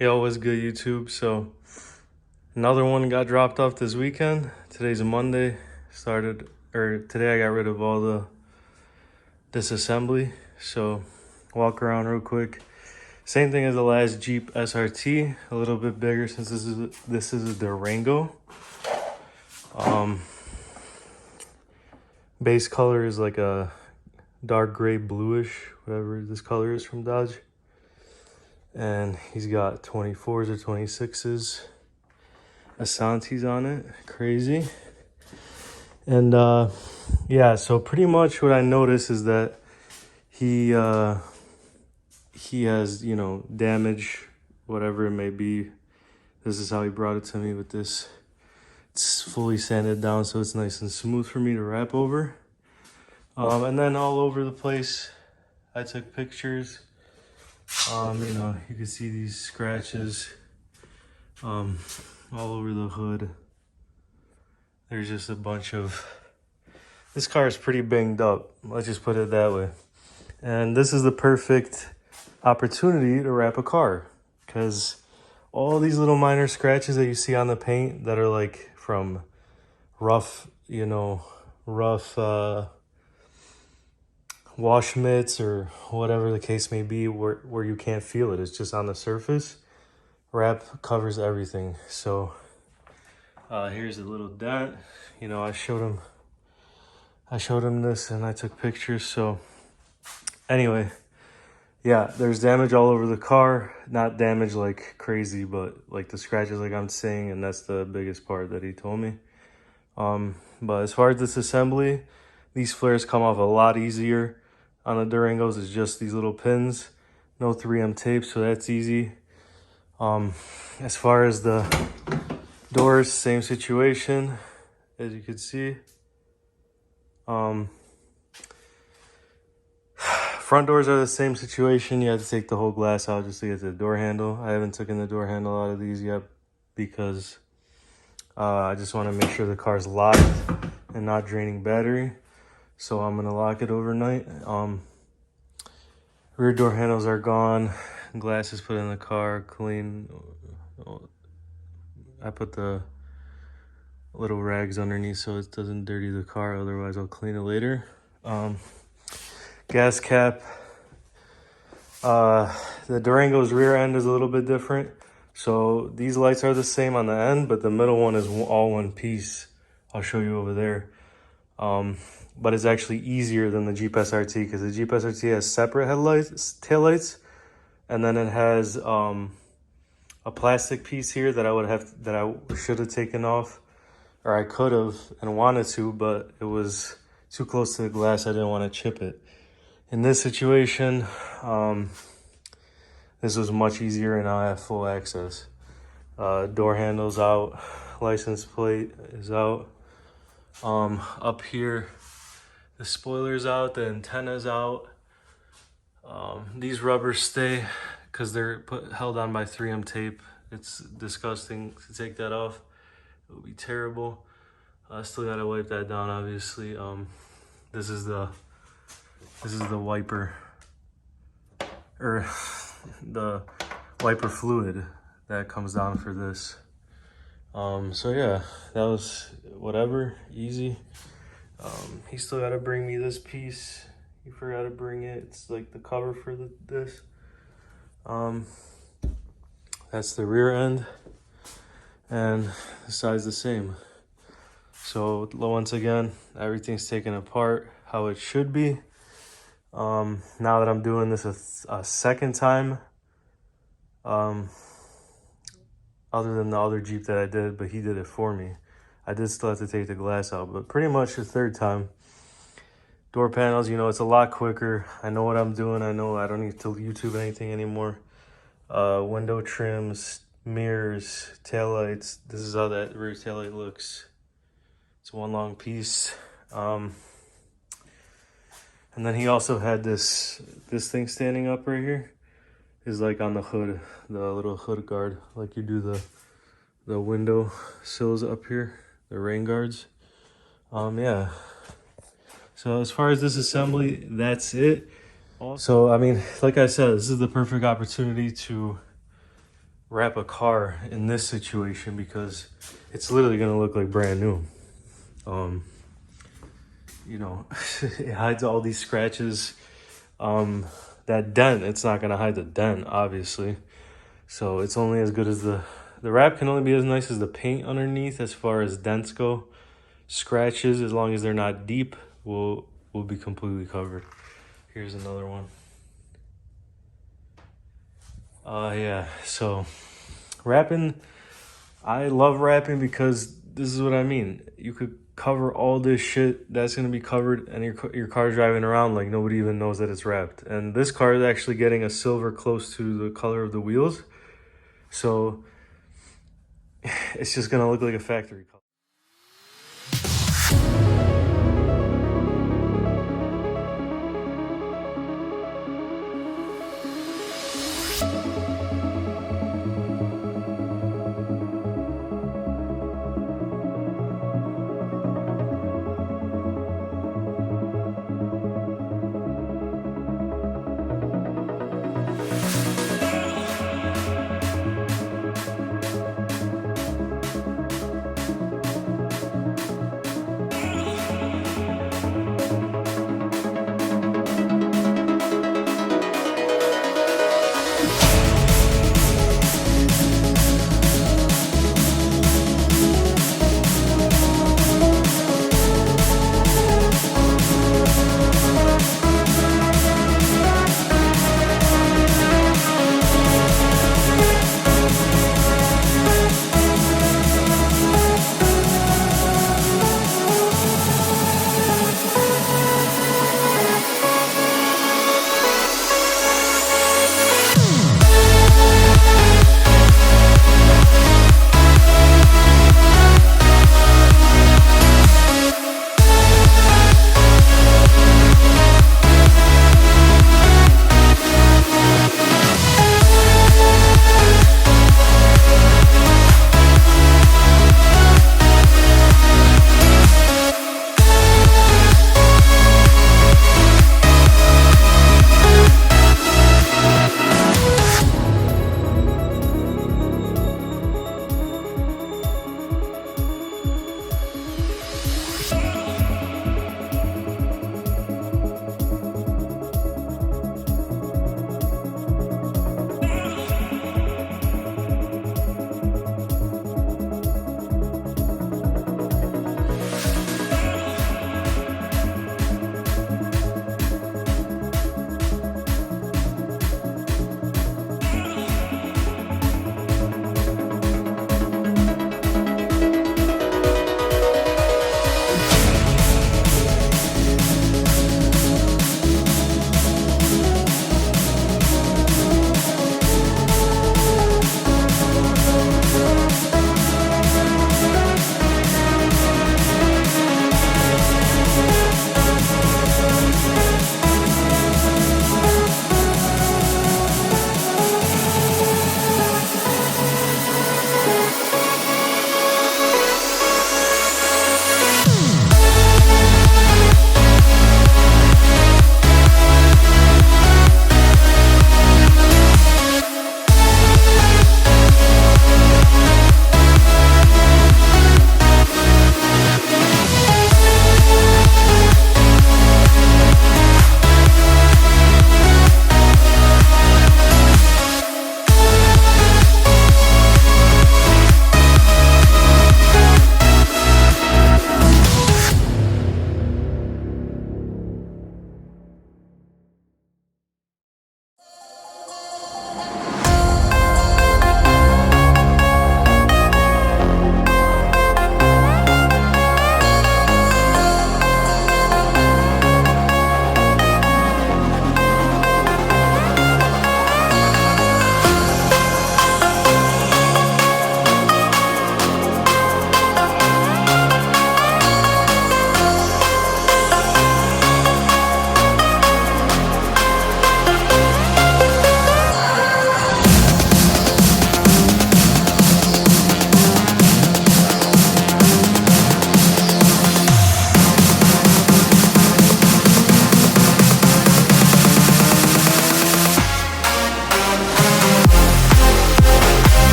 Yo, what's good, YouTube? So another one got dropped off this weekend. Today's a Monday. Today I got rid of all the disassembly. So walk around real quick. Same thing as the last Jeep SRT, a little bit bigger since this is a Durango. Base color is like a dark gray bluish, whatever this color is from Dodge. And he's got 24s or 26s. Asante's on it, crazy. And yeah, so pretty much what I noticed is that he has, damage, whatever it may be. This is how he brought it to me with this. It's fully sanded down, so it's nice and smooth for me to wrap over. And then all over the place, I took pictures. You can see these scratches all over the hood. There's just a bunch of... This car is pretty banged up, let's just put it that way. And this is the perfect opportunity to wrap a car, because all these little minor scratches that you see on the paint that are like from rough wash mitts or whatever the case may be, where you can't feel it, it's just on the surface. Wrap covers everything. So here's a little dent. I showed him this and I took pictures. So anyway, yeah, there's damage all over the car. Not damage like crazy, but like the scratches like I'm saying, and that's the biggest part that he told me. But as far as this assembly, these flares come off a lot easier on the Durangos. It's just these little pins, no 3M tape, so that's easy. As far as the doors, same situation, as you can see. Front doors are the same situation. You have to take the whole glass out just to get to the door handle. I haven't taken the door handle out of these yet because I just want to make sure the car's locked and not draining battery. So I'm gonna lock it overnight. Rear door handles are gone. Glass is put in the car, clean. I put the little rags underneath so it doesn't dirty the car, otherwise I'll clean it later. Gas cap. The Durango's rear end is a little bit different. So these lights are the same on the end, but the middle one is all one piece. I'll show you over there. But it's actually easier than the Jeep SRT, because the Jeep SRT has separate taillights, and then it has a plastic piece here that I should have taken off, or I could have and wanted to, but it was too close to the glass. I didn't want to chip it. In this situation, this was much easier, and now I have full access. Door handle's out, license plate is out. Up here, the spoiler's out, the antenna's out. These rubbers stay because they're held on by 3M tape. It's disgusting to take that off. It would be terrible. I still gotta wipe that down, obviously. This is the wiper, or the wiper fluid that comes down for this. So yeah, that was whatever, easy. He still got to bring me this piece. He forgot to bring it. It's like the cover for this. That's the rear end, and the side's the same. So once again, everything's taken apart how it should be. Now that I'm doing this a second time, other than the other Jeep that I did, but he did it for me. I did still have to take the glass out, but pretty much the third time. Door panels, it's a lot quicker. I know what I'm doing. I know I don't need to YouTube anything anymore. Window trims, mirrors, taillights. This is how that rear taillight looks. It's one long piece. And then he also had this thing standing up right here. Is like on the hood, the little hood guard, like you do the window sills up here, the rain guards. Yeah. So as far as this assembly, that's it. So I mean, like I said, this is the perfect opportunity to wrap a car in this situation because it's literally gonna look like brand new. You know, it hides all these scratches. That dent, it's not gonna hide the dent, obviously. So it's only as good as the wrap can only be as nice as the paint underneath as far as dents go. Scratches, as long as they're not deep, will be completely covered. Here's another one. Yeah, so wrapping, I love wrapping because this is what I mean. You could cover all this shit that's gonna be covered, and your car's driving around like nobody even knows that it's wrapped. And this car is actually getting a silver close to the color of the wheels, so it's just gonna look like a factory color.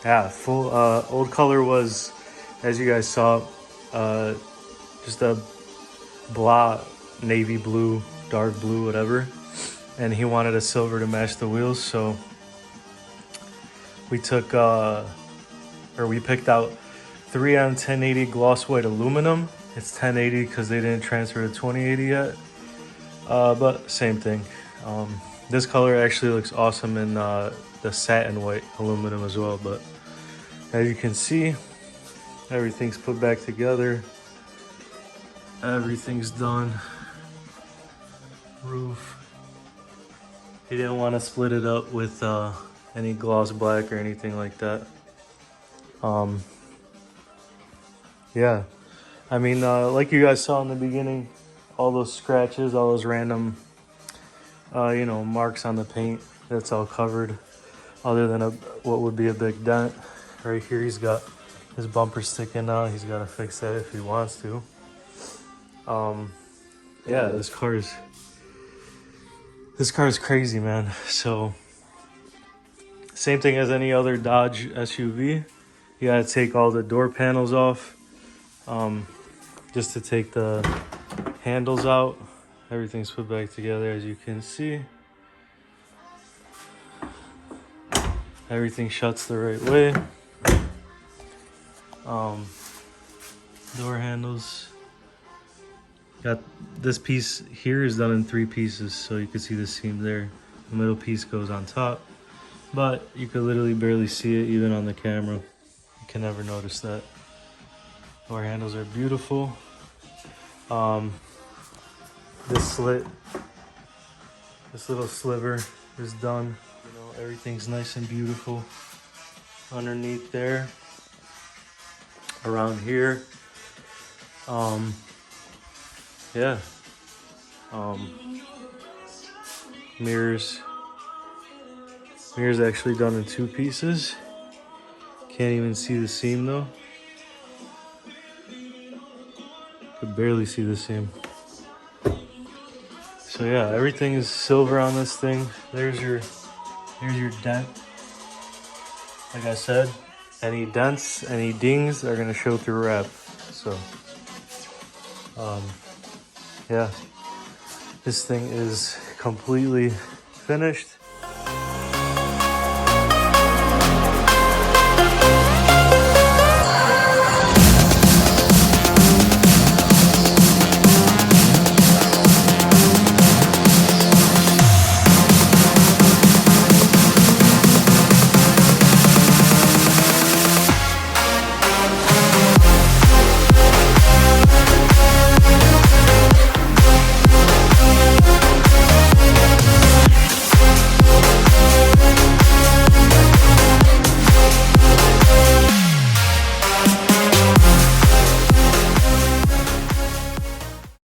Yeah, full old color was, as you guys saw, just a blah navy blue, dark blue, whatever. And he wanted a silver to match the wheels, so we took we picked out 3M 1080 gloss white aluminum. It's 1080 because they didn't transfer to 2080 yet, but same thing. This color actually looks awesome in the satin white aluminum as well, but as you can see, everything's put back together. Everything's done. Roof. He didn't want to split it up with any gloss black or anything like that. Yeah, I mean, like you guys saw in the beginning, all those scratches, all those random, marks on the paint, that's all covered. Other than what would be a big dent. Right here, he's got his bumper sticking out. He's got to fix that if he wants to. Yeah, this car is crazy, man. So, same thing as any other Dodge SUV. You gotta take all the door panels off, just to take the handles out. Everything's put back together, as you can see. Everything shuts the right way. Door handles. Got this piece here is done in 3 pieces, so you can see the seam there. The middle piece goes on top, but you could literally barely see it even on the camera. You can never notice that. Door handles are beautiful. This slit, this little sliver is done. Everything's nice and beautiful underneath there. Around here, yeah. Mirrors actually done in 2 pieces. Can't even see the seam though. Could barely see the seam. So yeah, everything is silver on this thing. There's your dent. Like I said, any dents, any dings are gonna show through wrap. So, yeah, this thing is completely finished.